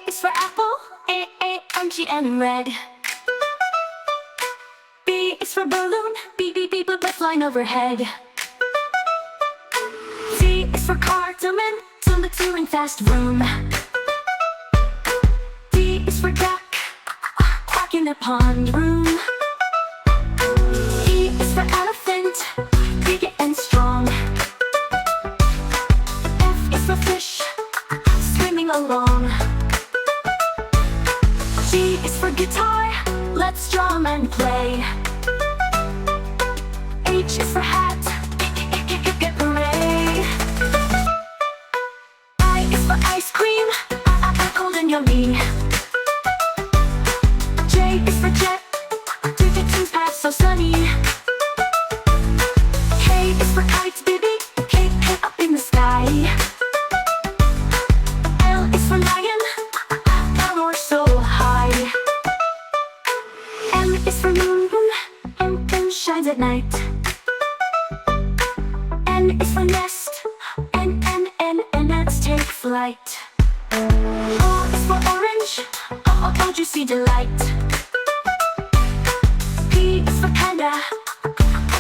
is for apple, A, and red. B is for balloon, B, blue, flying overhead. C is for cardamom, touring fast room. D is for duck, quack in the pond room. E is for elephant, big and strong. F is for fish, swimming along. G is for guitar, let's drum and play. H is for hat, hooray. I is for ice cream, cold and yummy. J is for jet, two paths so sunny. K is for kite, baby, K up in the sky. L is for lion, roar so high. M is for moon, and shines at night. N is for nest, and let's take flight. O is for orange, oh, juicy delight. P is for panda,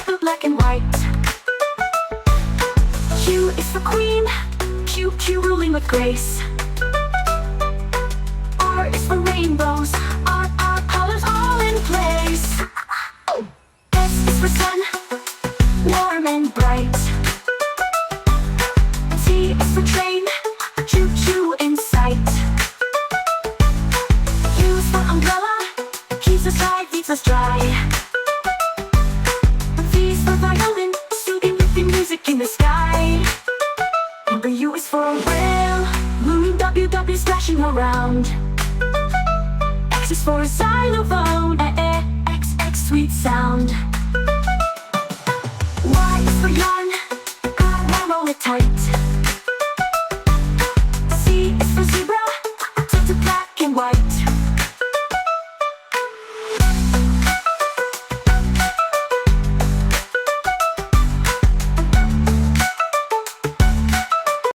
blue, black and white. Q is for queen, Q ruling with grace. R is for rainbows, our colors all in place. S is for sun, warm and bright. T is for train, choo in sight. U is for umbrella, keeps us dry, keeps us dry. V is for violin, soothing with the music in the sky. W is for whale, moon, W splashing around. X is for xylophone, X sweet sound. Y is for yarn, roll it tight.